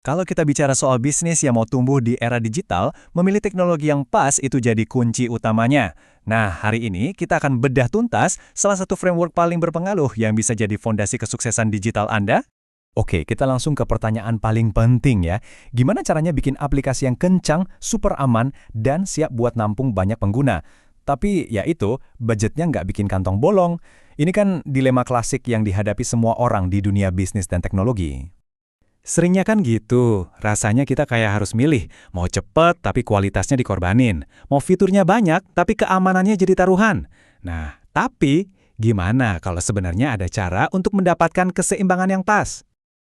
Kalau kita bicara soal bisnis yang mau tumbuh di era digital, memilih teknologi yang pas itu jadi kunci utamanya. Nah, hari ini kita akan bedah tuntas salah satu framework paling berpengaruh yang bisa jadi fondasi kesuksesan digital Anda. Oke, kita langsung ke pertanyaan paling penting ya. Gimana caranya bikin aplikasi yang kencang, super aman, dan siap buat nampung banyak pengguna? Tapi ya itu, budgetnya nggak bikin kantong bolong. Ini kan dilema klasik yang dihadapi semua orang di dunia bisnis dan teknologi. Seringnya kan gitu, rasanya kita kayak harus milih, mau cepet tapi kualitasnya dikorbanin, mau fiturnya banyak tapi keamanannya jadi taruhan. Nah, tapi gimana kalau sebenarnya ada cara untuk mendapatkan keseimbangan yang pas?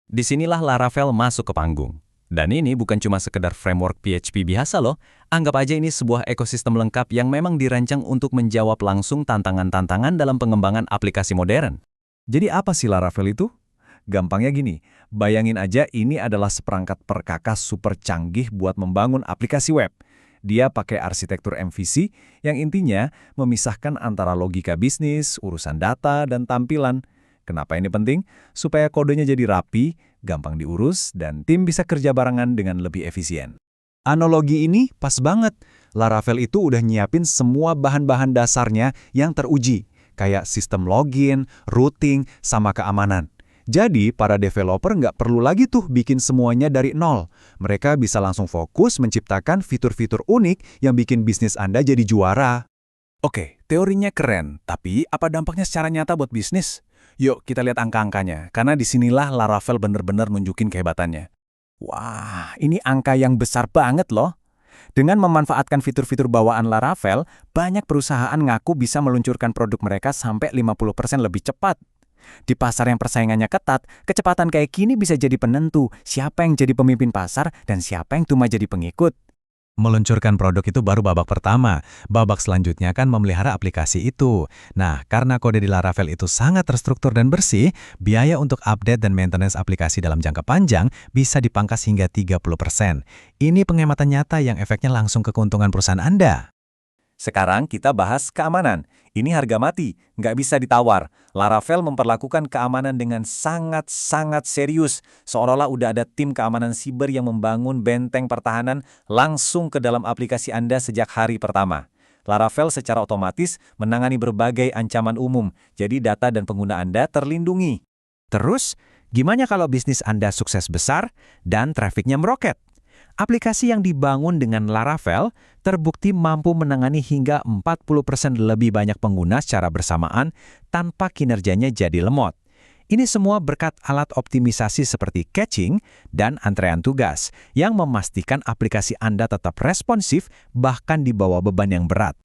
Disinilah Laravel masuk ke panggung. Dan ini bukan cuma sekedar framework PHP biasa loh, anggap aja ini sebuah ekosistem lengkap yang memang dirancang untuk menjawab langsung tantangan-tantangan dalam pengembangan aplikasi modern. Jadi apa sih Laravel itu? Gampangnya gini, bayangin aja ini adalah seperangkat perkakas super canggih buat membangun aplikasi web. Dia pakai arsitektur MVC yang intinya memisahkan antara logika bisnis, urusan data, dan tampilan. Kenapa ini penting? Supaya kodenya jadi rapi, gampang diurus, dan tim bisa kerja barengan dengan lebih efisien. Analogi ini pas banget. Laravel itu udah nyiapin semua bahan-bahan dasarnya yang teruji, kayak sistem login, routing, sama keamanan. Jadi, para developer nggak perlu lagi tuh bikin semuanya dari nol. Mereka bisa langsung fokus menciptakan fitur-fitur unik yang bikin bisnis Anda jadi juara. Oke, teorinya keren, tapi apa dampaknya secara nyata buat bisnis? Yuk kita lihat angka-angkanya, karena disinilah Laravel bener-bener nunjukin kehebatannya. Wah, ini angka yang besar banget loh. Dengan memanfaatkan fitur-fitur bawaan Laravel, banyak perusahaan ngaku bisa meluncurkan produk mereka sampai 50% lebih cepat. Di pasar yang persaingannya ketat, kecepatan kayak gini bisa jadi penentu siapa yang jadi pemimpin pasar dan siapa yang cuma jadi pengikut. Meluncurkan produk itu baru babak pertama. Babak selanjutnya kan memelihara aplikasi itu. Nah, karena kode di Laravel itu sangat terstruktur dan bersih, biaya untuk update dan maintenance aplikasi dalam jangka panjang bisa dipangkas hingga 30%. Ini penghematan nyata yang efeknya langsung ke keuntungan perusahaan Anda. Sekarang kita bahas keamanan. Ini harga mati, nggak bisa ditawar. Laravel memperlakukan keamanan dengan sangat-sangat serius, seolah-olah udah ada tim keamanan siber yang membangun benteng pertahanan langsung ke dalam aplikasi Anda sejak hari pertama. Laravel secara otomatis menangani berbagai ancaman umum, jadi data dan pengguna Anda terlindungi. Terus, gimana kalau bisnis Anda sukses besar dan trafiknya meroket? Aplikasi yang dibangun dengan Laravel terbukti mampu menangani hingga 40% lebih banyak pengguna secara bersamaan tanpa kinerjanya jadi lemot. Ini semua berkat alat optimisasi seperti caching dan antrean tugas yang memastikan aplikasi Anda tetap responsif bahkan di bawah beban yang berat.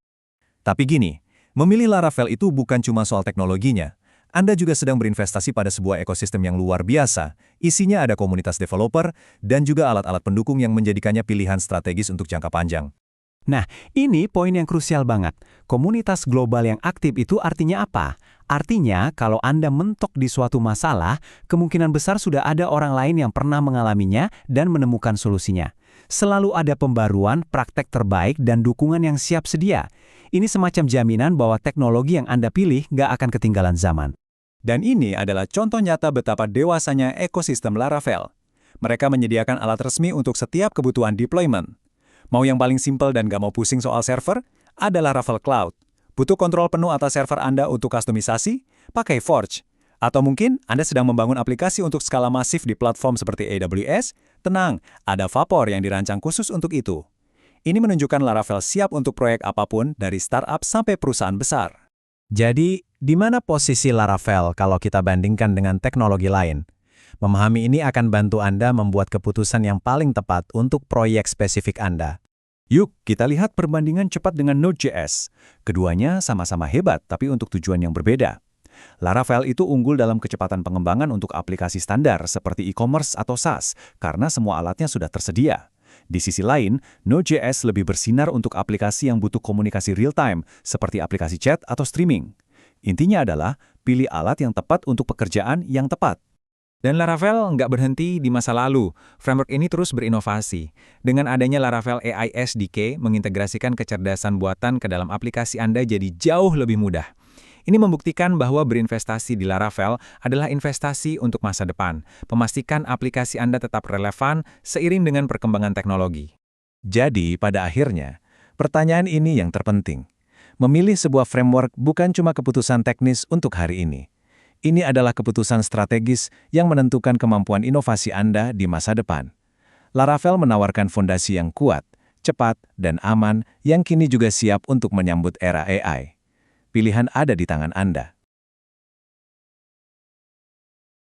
Tapi gini, memilih Laravel itu bukan cuma soal teknologinya. Anda juga sedang berinvestasi pada sebuah ekosistem yang luar biasa. Isinya ada komunitas developer dan juga alat-alat pendukung yang menjadikannya pilihan strategis untuk jangka panjang. Nah, ini poin yang krusial banget. Komunitas global yang aktif itu artinya apa? Artinya, kalau Anda mentok di suatu masalah, kemungkinan besar sudah ada orang lain yang pernah mengalaminya dan menemukan solusinya. Selalu ada pembaruan, praktek terbaik, dan dukungan yang siap sedia. Ini semacam jaminan bahwa teknologi yang Anda pilih nggak akan ketinggalan zaman. Dan ini adalah contoh nyata betapa dewasanya ekosistem Laravel. Mereka menyediakan alat resmi untuk setiap kebutuhan deployment. Mau yang paling simpel dan nggak mau pusing soal server? Ada Laravel Cloud. Butuh kontrol penuh atas server Anda untuk kustomisasi? Pakai Forge. Atau mungkin Anda sedang membangun aplikasi untuk skala masif di platform seperti AWS? Tenang, ada Vapor yang dirancang khusus untuk itu. Ini menunjukkan Laravel siap untuk proyek apapun dari startup sampai perusahaan besar. Jadi, di mana posisi Laravel kalau kita bandingkan dengan teknologi lain? Memahami ini akan bantu Anda membuat keputusan yang paling tepat untuk proyek spesifik Anda. Yuk, kita lihat perbandingan cepat dengan Node.js. Keduanya sama-sama hebat, tapi untuk tujuan yang berbeda. Laravel itu unggul dalam kecepatan pengembangan untuk aplikasi standar seperti e-commerce atau SaaS, karena semua alatnya sudah tersedia. Di sisi lain, Node.js lebih bersinar untuk aplikasi yang butuh komunikasi real-time, seperti aplikasi chat atau streaming. Intinya adalah, pilih alat yang tepat untuk pekerjaan yang tepat. Dan Laravel nggak berhenti di masa lalu. Framework ini terus berinovasi. Dengan adanya Laravel AI SDK mengintegrasikan kecerdasan buatan ke dalam aplikasi Anda jadi jauh lebih mudah. Ini membuktikan bahwa berinvestasi di Laravel adalah investasi untuk masa depan, memastikan aplikasi Anda tetap relevan seiring dengan perkembangan teknologi. Jadi, pada akhirnya, pertanyaan ini yang terpenting. Memilih sebuah framework bukan cuma keputusan teknis untuk hari ini. Ini adalah keputusan strategis yang menentukan kemampuan inovasi Anda di masa depan. Laravel menawarkan fondasi yang kuat, cepat, dan aman yang kini juga siap untuk menyambut era AI. Pilihan ada di tangan Anda.